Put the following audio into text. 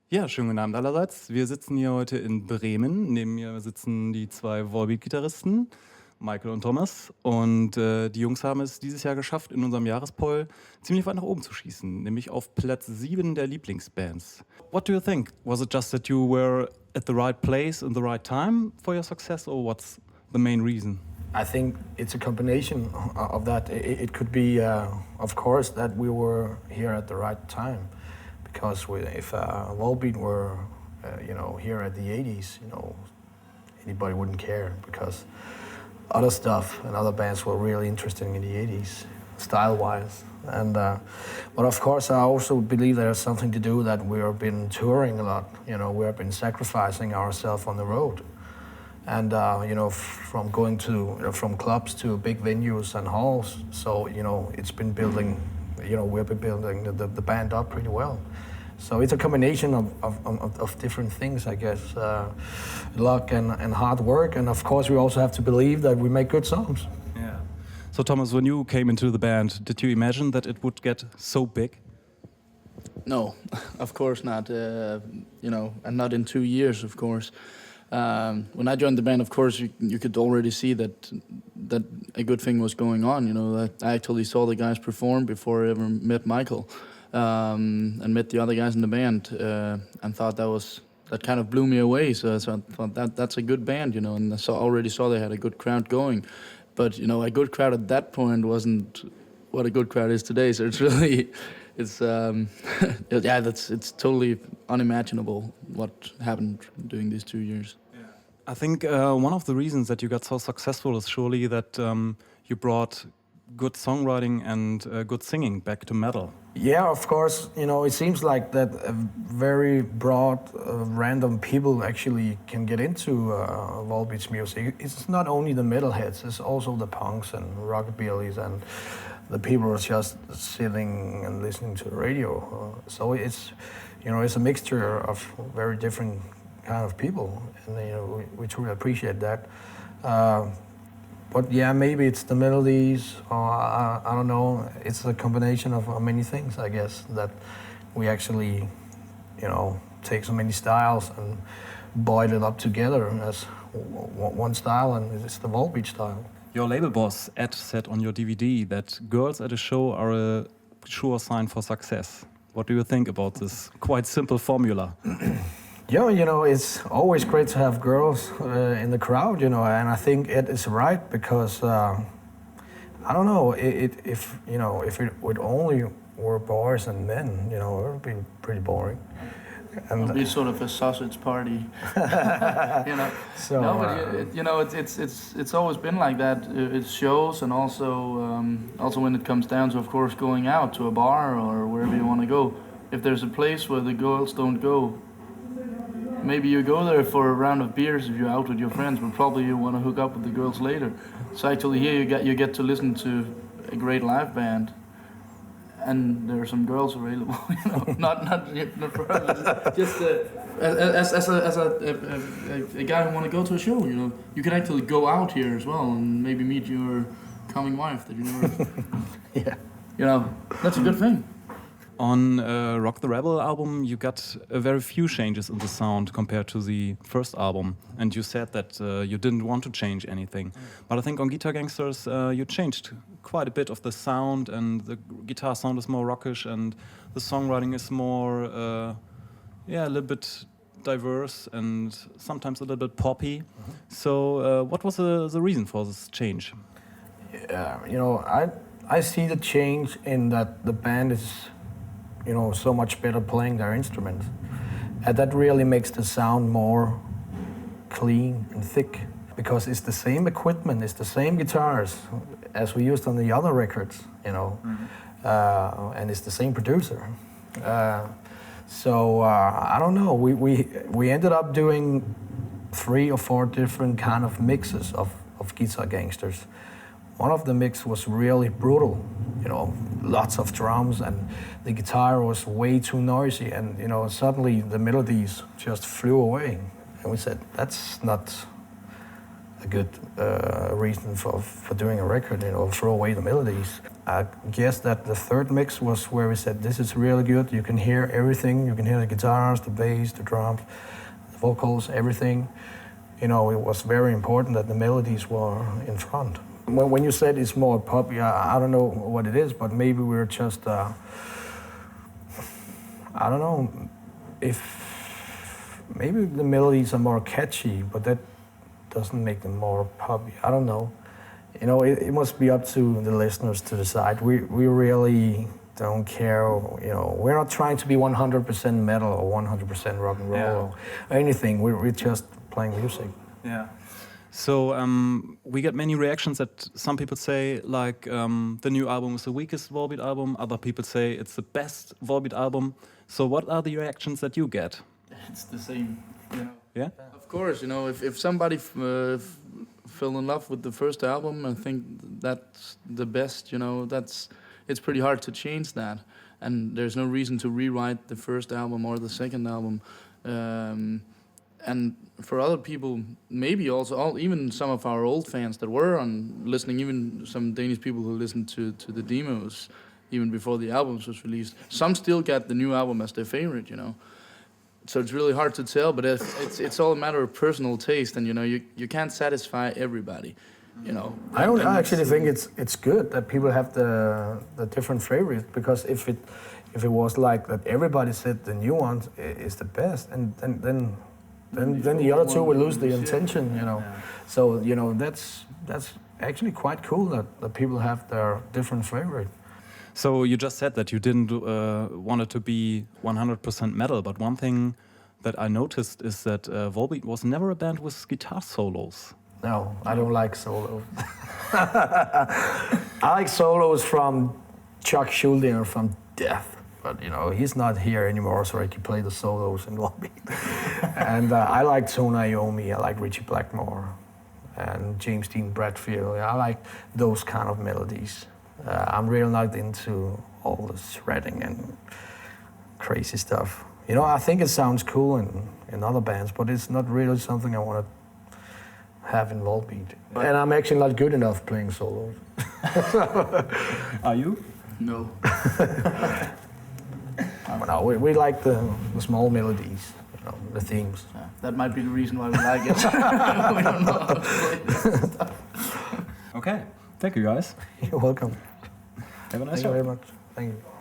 Ja, schönen guten Abend allerseits. Wir sitzen hier heute in Bremen. Neben mir sitzen die zwei Volbeat-Gitarristen, Michael und Thomas. Und die Jungs haben es dieses Jahr geschafft, in unserem Jahrespoll ziemlich weit nach oben zu schießen, nämlich auf Platz 7 der Lieblingsbands. What do you think? Was it just that you were at the right place in the right time for your success, or what's the main reason? I think it's a combination of that. It could be, of course, that we were here at the right time. Because if Volbeat were, here at the 80s, anybody wouldn't care because other stuff and other bands were really interesting in the 80s, style-wise. And but of course, I also believe there's something to do that we have been touring a lot. We have been sacrificing ourselves on the road, and from going to from clubs to big venues and halls. So it's been building. We've been building the band up pretty well. So it's a combination of different things, I guess. Luck and hard work, and of course we also have to believe that we make good songs. Yeah. So Thomas, when you came into the band, did you imagine that it would get so big? No, of course not. And not in 2 years, of course. When I joined the band, of course, you could already see that a good thing was going on. I actually saw the guys perform before I ever met Michael, and met the other guys in the band, and thought that kind of blew me away. So I thought that's a good band, and I already saw they had a good crowd going. But a good crowd at that point wasn't what a good crowd is today. So it's really, it's totally unimaginable what happened during these 2 years. I think one of the reasons that you got so successful is surely that you brought good songwriting and good singing back to metal. Yeah, of course. It seems like that very broad, random people actually can get into Volbeat's music. It's not only the metalheads; it's also the punks and rockabillys and the people who are just sitting and listening to the radio. So it's a mixture of very different kind of people, and we truly appreciate that. But yeah, maybe it's the melodies, or I don't know. It's a combination of many things, I guess, that we actually, take so many styles and boil it up together as one style, and it's the Volbeat style. Your label boss, Ed, said on your DVD that girls at a show are a sure sign for success. What do you think about this quite simple formula? Yeah, it's always great to have girls in the crowd, and I think Ed is right because I don't know if it would only were boys and men, it would be pretty boring. And it'll be sort of a sausage party, So, no, but it's always been like that. It shows, and also when it comes down to, of course, going out to a bar or wherever you want to go. If there's a place where the girls don't go, maybe you go there for a round of beers if you're out with your friends, but probably you want to hook up with the girls later. So actually here you get to listen to a great live band, and there are some girls available. Not for us. Just as a guy who want to go to a show. You can actually go out here as well and maybe meet your coming wife that you never. Yeah. That's a good thing. On Rock the Rebel album, you got very few changes in the sound compared to the first album, and you said that you didn't want to change anything. But I think on Guitar Gangsters, you changed quite a bit of the sound, and the guitar sound is more rockish, and the songwriting is more, a little bit diverse and sometimes a little bit poppy. Mm-hmm. So, what was the reason for this change? Yeah, I see the change in that the band is, so much better playing their instruments. And that really makes the sound more clean and thick, because it's the same equipment, it's the same guitars as we used on the other records, and it's the same producer. So I don't know, we ended up doing 3 or 4 different kind of mixes of Guitar Gangsters. One of the mix was really brutal, lots of drums, and the guitar was way too noisy, and suddenly the melodies just flew away, and we said that's a good reason for doing a record, throw away the melodies. I guess that the third mix was where we said, this is really good, you can hear everything, you can hear the guitars, the bass, the drums, the vocals, everything. It was very important that the melodies were in front. When you said it's more pop, I don't know what it is, but maybe we're just, I don't know, if maybe the melodies are more catchy, but that doesn't make them more poppy. I don't know. It must be up to the listeners to decide. We really don't care. We're not trying to be 100% metal or 100% rock and roll or anything. We're just playing music. Yeah. So we get many reactions that some people say like the new album is the weakest Volbeat album. Other people say it's the best Volbeat album. So what are the reactions that you get? It's the same, Yeah? Of course, if somebody fell in love with the first album and think that's the best, it's pretty hard to change that. And there's no reason to rewrite the first album or the second album. And for other people, maybe also even some of our old fans that were listening, even some Danish people who listened to the demos even before the albums was released, some still get the new album as their favorite, So it's really hard to tell, but it's all a matter of personal taste, and you can't satisfy everybody, I actually think it's good that people have the different favorites, because if it was like that, everybody said the new one is the best, and then the other two will lose the intention, Yeah. So that's actually quite cool that people have their different favorite. So you just said that you didn't want it to be 100% metal, but one thing that I noticed is that Volbeat was never a band with guitar solos. No, I don't like solos. I like solos from Chuck Schuldiner from Death, but he's not here anymore, so I can play the solos in Volbeat. And I like Tony Iommi, I like Richie Blackmore, and James Dean Bradfield. I like those kind of melodies. I'm really not into all the shredding and crazy stuff. I think it sounds cool in other bands, but it's not really something I want to have in Volbeat. And I'm actually not good enough playing solos. Are you? No. No, we like the small melodies, the themes. Yeah, that might be the reason why we like it. We don't know how to play this stuff. Okay, thank you guys. You're welcome. Have a nice Thank you very much. Thank you.